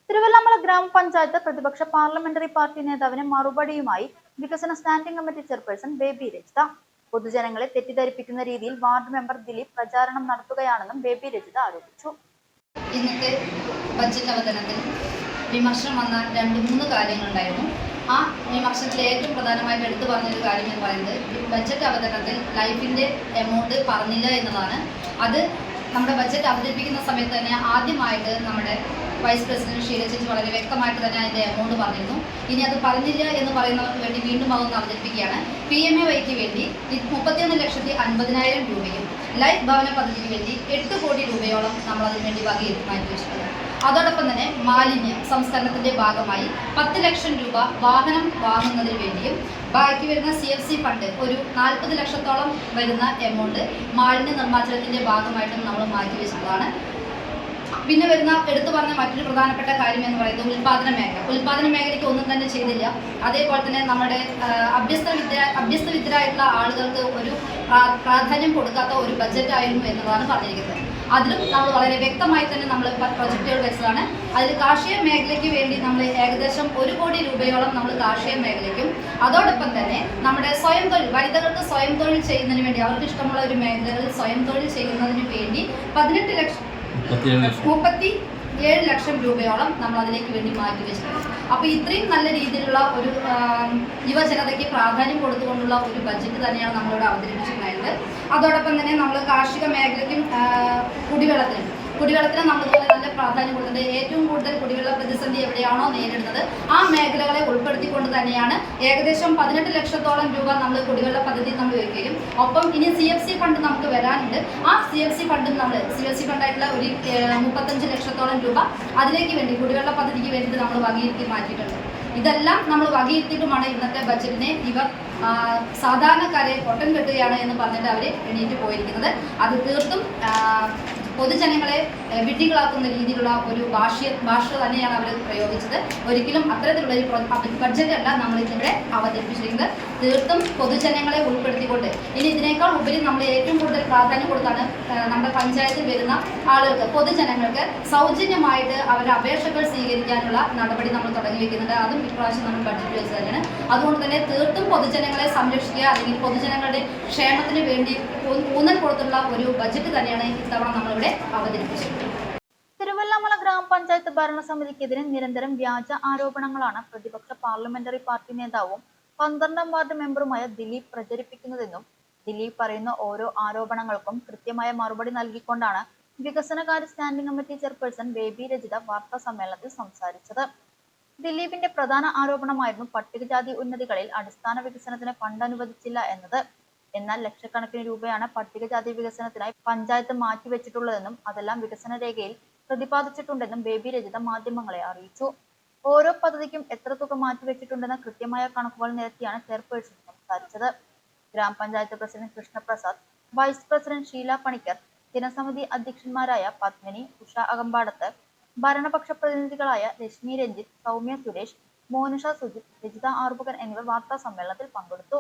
തിരുവല്ലാമല ഗ്രാമപഞ്ചായത്ത് പ്രതിപക്ഷ parliamentary party നേതാവിന് മറുപടിയുമായി വികസന standing committee chairperson Baby Rajitha. പൊതുജനങ്ങളെ തെറ്റിദ്ധരിപ്പിക്കുന്ന രീതിയിൽ വാർഡ് മെമ്പർ ദിലീപ് പ്രചാരണം നടത്തുകയാണെന്നും ബേബി രജിത ആരോപിച്ചു. ഇന്നത്തെ ബഡ്ജറ്റ് അവതരണത്തിൽ വിമർശനം വന്ന 2-3 കാര്യങ്ങളുണ്ടായിരുന്നു. ആ വിമർശനത്തിൽ ഏറ്റവും പ്രധാനമായിട്ട് എടുത്തു പറഞ്ഞൊരു കാര്യം എന്ന് പറയുന്നത് ബഡ്ജറ്റ് അവതരണത്തിൽ ലൈഫിൻ്റെ എമൗണ്ട് പറഞ്ഞില്ല എന്നതാണ്. അത് നമ്മുടെ ബഡ്ജറ്റ് അവതരിപ്പിക്കുന്ന സമയത്ത് തന്നെ ആദ്യമായിട്ട് നമ്മുടെ വൈസ് പ്രസിഡന്റ് ഷീല ചേച്ചി വളരെ വ്യക്തമായിട്ട് തന്നെ അതിൻ്റെ എമൗണ്ട് പറഞ്ഞിരുന്നു. ഇനി അത് പറഞ്ഞില്ല എന്ന് പറയുന്നവർക്ക് വേണ്ടി വീണ്ടും അതൊന്ന് അവതരിപ്പിക്കുകയാണ്. PMAYക്ക് വേണ്ടി 31,50,000 രൂപയും ലൈഫ് ഭവന പദ്ധതിക്ക് വേണ്ടി 8 കോടി രൂപയോളം നമ്മളതിന് വേണ്ടി വകയിരുത്തി മാറ്റി വെച്ചിട്ടുണ്ട്. അതോടൊപ്പം തന്നെ മാലിന്യ സംസ്കരണത്തിൻ്റെ ഭാഗമായി 10 ലക്ഷം രൂപ വാഹനം വാങ്ങുന്നതിന് വേണ്ടിയും ബാക്കി വരുന്ന CFC ഫണ്ട് ഒരു 40 ലക്ഷത്തോളം വരുന്ന എമൗണ്ട് മാലിന്യ നിർമ്മാർജ്ജനത്തിൻ്റെ ഭാഗമായിട്ടും നമ്മൾ മാറ്റി വെച്ചിട്ടുള്ളതാണ്. പിന്നെ വരുന്ന എടുത്തു പറഞ്ഞ മറ്റൊരു പ്രധാനപ്പെട്ട കാര്യം എന്ന് പറയുന്നത് ഉൽപാദന മേഖലയ്ക്ക് ഒന്നും തന്നെ ചെയ്തില്ല. അതേപോലെ തന്നെ നമ്മുടെ അഭ്യസ്തവിദ്യരായിട്ടുള്ള ആളുകൾക്ക് ഒരു പ്രാധാന്യം കൊടുക്കാത്ത ഒരു ബഡ്ജറ്റ് ആയിരുന്നു എന്നതാണ് പറഞ്ഞിരിക്കുന്നത്. അതിലും നമ്മൾ വളരെ വ്യക്തമായി തന്നെ നമ്മൾ പ്രൊജക്റ്റുകൾ വെച്ചതാണ്. അതിൽ കാർഷിക മേഖലയ്ക്ക് വേണ്ടി നമ്മൾ ഏകദേശം 1 കോടി രൂപയോളം നമ്മൾ കാർഷിക മേഖലയ്ക്കും അതോടൊപ്പം തന്നെ നമ്മുടെ സ്വയം തൊഴിൽ വനിതകൾക്ക് സ്വയം തൊഴിൽ ചെയ്യുന്നതിന് വേണ്ടി അവർക്ക് ഇഷ്ടമുള്ള ഒരു മേഖലകളിൽ സ്വയം തൊഴിൽ ചെയ്യുന്നതിന് വേണ്ടി 37 ലക്ഷം രൂപയോളം നമ്മൾ അതിലേക്ക് വേണ്ടി മാറ്റി വെച്ചിട്ടുണ്ട്. അപ്പോൾ ഇത്രയും നല്ല രീതിയിലുള്ള ഒരു യുവജനതയ്ക്ക് പ്രാധാന്യം കൊടുത്തുകൊണ്ടുള്ള ഒരു ബഡ്ജറ്റ് തന്നെയാണ് നമ്മളിവിടെ അവതരിപ്പിച്ചിട്ടുണ്ടായിരുന്നത്. അതോടൊപ്പം തന്നെ നമ്മൾ കാർഷിക മേഖലയ്ക്കും കുടിവെള്ളത്തിന് നമ്മളിതുപോലെ നല്ല പ്രാധാന്യം കൊടുക്കുന്നത്. ഏറ്റവും കൂടുതൽ കുടിവെള്ള പ്രതിസന്ധി എവിടെയാണോ നേരിടുന്നത് ആ മേഖലകളെ ഉൾപ്പെടുത്തിക്കൊണ്ട് തന്നെയാണ് ഏകദേശം 18 ലക്ഷത്തോളം രൂപ നമ്മൾ കുടിവെള്ള പദ്ധതി നമ്മൾ വയ്ക്കുകയും ഒപ്പം ഇനി CFC ഫണ്ട് നമുക്ക് വരാനുണ്ട്. ആ CFC ഫണ്ടും നമ്മൾ CFC ഫണ്ടായിട്ടുള്ള ഒരു 35 ലക്ഷത്തോളം രൂപ അതിലേക്ക് വേണ്ടി കുടിവെള്ള പദ്ധതിക്ക് വേണ്ടിയിട്ട് നമ്മൾ വകയിരുത്തി മാറ്റിയിട്ടുണ്ട്. ഇതെല്ലാം നമ്മൾ വകയിരുത്തിയിട്ടുമാണ് ഇന്നത്തെ ബഡ്ജറ്റിനെ ഇവർ സാധാരണക്കാരെ പൊട്ടൻ കെട്ടുകയാണ് എന്ന് പറഞ്ഞിട്ട് അവർ എണീറ്റ് പോയിരിക്കുന്നത്. അത് തീർത്തും പൊതുജനങ്ങളെ വിഡ്ഢികളാക്കുന്ന രീതിയിലുള്ള ഒരു ഭാഷ തന്നെയാണ് അവർ പ്രയോഗിച്ചത്. ഒരിക്കലും അത്തരത്തിലുള്ള ഒരു ബഡ്ജറ്റ് അല്ല നമ്മൾ ഇതിവിടെ അവതരിപ്പിച്ചിരിക്കുന്നത്. തീർത്തും പൊതുജനങ്ങളെ ഉൾപ്പെടുത്തിക്കൊണ്ട് ഇനി ഇതിനേക്കാൾ ഉപരി നമ്മൾ ഏറ്റവും കൂടുതൽ പ്രാധാന്യം കൊടുത്താണ് നമ്മുടെ പഞ്ചായത്തിൽ വരുന്ന ആളുകൾക്ക് പൊതുജനങ്ങൾക്ക് സൗജന്യമായിട്ട് അവരുടെ അപേക്ഷകൾ സ്വീകരിക്കാനുള്ള നടപടി നമ്മൾ തുടങ്ങി വെക്കുന്നുണ്ട്. അതും ഇപ്രാവശ്യം നമ്മൾ ബഡ്ജറ്റ് വെച്ച് തന്നെയാണ്. അതുകൊണ്ട് തന്നെ തീർത്തും പൊതുജനങ്ങളെ സംരക്ഷിക്കുക അല്ലെങ്കിൽ പൊതുജനങ്ങളുടെ ക്ഷേമത്തിന് വേണ്ടി ഊന്നൽ കൊടുത്തുള്ള ഒരു ബഡ്ജറ്റ് തന്നെയാണ് ഇത്തവണ നമ്മളിവിടെ അവതരിപ്പിച്ചത്. തിരുവല്ലാമല ഗ്രാമപഞ്ചായത്ത് ഭരണസമിതിക്കെതിരെ നിരന്തരം വ്യാജ ആരോപണങ്ങളാണ് പ്രതിപക്ഷ പാർലമെന്ററി പാർട്ടി നേതാവും 12ാം വാർഡ് മെമ്പറുമായ ദിലീപ് പ്രചരിപ്പിക്കുന്നതെന്നും ദിലീപ് പറയുന്ന ഓരോ ആരോപണങ്ങൾക്കും കൃത്യമായ മറുപടി നൽകിക്കൊണ്ടാണ് വികസനകാര്യ standing committee chairperson Baby Rajitha വാർത്താ സമ്മേളനത്തിൽ സംസാരിച്ചത്. ദിലീപിന്റെ പ്രധാന ആരോപണമായിരുന്നു പട്ടികജാതി ഉന്നതികളിൽ അടിസ്ഥാന വികസനത്തിന് ഫണ്ട് അനുവദിച്ചില്ല എന്നത്. എന്നാൽ ലക്ഷക്കണക്കിന് രൂപയാണ് പട്ടികജാതി വികസനത്തിനായി പഞ്ചായത്ത് മാറ്റിവെച്ചിട്ടുള്ളതെന്നും അതെല്ലാം വികസന രേഖയിൽ പ്രതിപാദിച്ചിട്ടുണ്ടെന്നും ബേബി രജിത മാധ്യമങ്ങളെ അറിയിച്ചു. ഓരോ പദ്ധതിക്കും എത്ര തുക മാറ്റിവെച്ചിട്ടുണ്ടെന്ന കൃത്യമായ കണക്കുകൾ നിരത്തിയാണ് ചെയർപേഴ്സൺ സംസാരിച്ചത്. ഗ്രാമപഞ്ചായത്ത് president Krishnaprasad, vice president Sheela Panicker, ജനസമിതി അധ്യക്ഷന്മാരായ പത്മിനി, ഉഷ അകമ്പാടത്ത്, ഭരണപക്ഷ പ്രതിനിധികളായ രശ്മി രഞ്ജിത്ത്, സൗമ്യ സുരേഷ്, മോനിഷ സുജിത്, രജിത ആർബുകൻ എന്നിവർ വാർത്താ സമ്മേളനത്തിൽ പങ്കെടുത്തു.